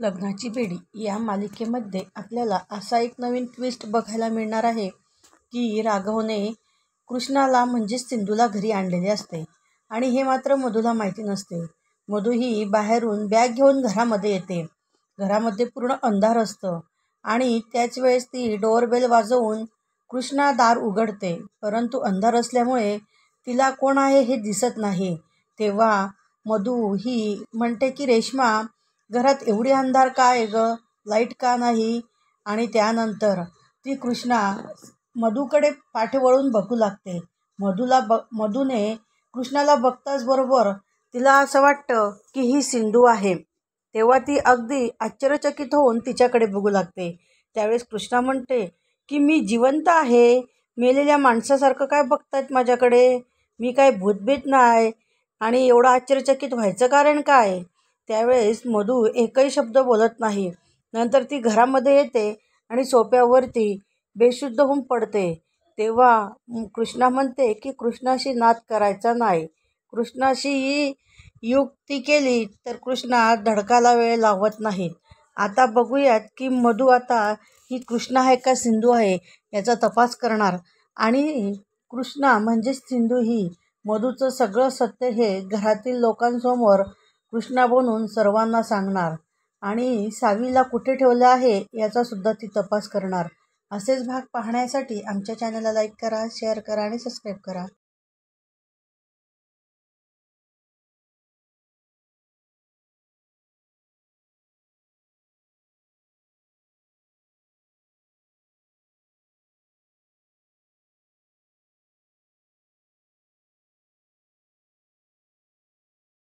लग्नाची बेडी या मालिकेमध्ये आपल्याला असा एक नवीन ट्विस्ट बघायला मिळणार आहे की राघवने कृष्णाला म्हणजेच सिंधूला घरी आणलेले असते आणि हे मात्र मधूला माहिती नसते. मधू ही बाहेरून बॅग घेऊन घरामध्ये येते. घरामध्ये पूर्ण अंधार असतं आणि त्याच वेळेस ती डोअरबेल वाजवून कृष्णा दार उघडते, परंतु अंधार असल्यामुळे तिला कोण आहे हे दिसत नाही. तेव्हा मधू ही म्हणते की रेश्मा, घरात एवढी अंधार का आहे ग, लाईट का नाही? आणि त्यानंतर ती कृष्णा मधूकडे पाठ वळून बघू लागते. मधूने कृष्णाला बघताच बरोबर तिला असं वाटतं की ही सिंधू आहे. तेव्हा ती अगदी आश्चर्यचकित होऊन तिच्याकडे बघू लागते. त्यावेळेस कृष्णा म्हणते की मी जिवंत आहे, मेलेल्या माणसासारखं काय बघतायत माझ्याकडे, मी काय भूतभीत नाही. आणि एवढं आश्चर्यचकित व्हायचं कारण काय? त्यावेळेस मधू एकही शब्द बोलत नाही. नंतर ती घरामध्ये येते आणि सोफ्यावरती बेशुद्ध होऊन पडते. तेव्हा कृष्णा म्हणते की कृष्णाशी नाद करायचा नाही. कृष्णाशी युक्ती केली तर कृष्णा धडकाला वेळ लावत नाहीत. आता बघूयात की मधू आता ही कृष्णा आहे का सिंधू आहे याचा तपास करणार आणि कृष्णा म्हणजे सिंधू ही मधूचं सगळं सत्य हे घरातील लोकांसमोर कृष्णा बनून सर्वांना सांगणार आणि सावीला कुठे ठेवलं आहे याचा सुद्धा ती तपास करणार. असेच भाग पाहण्यासाठी आमच्या चॅनलला लाईक करा, शेअर करा आणि सबस्क्राईब करा.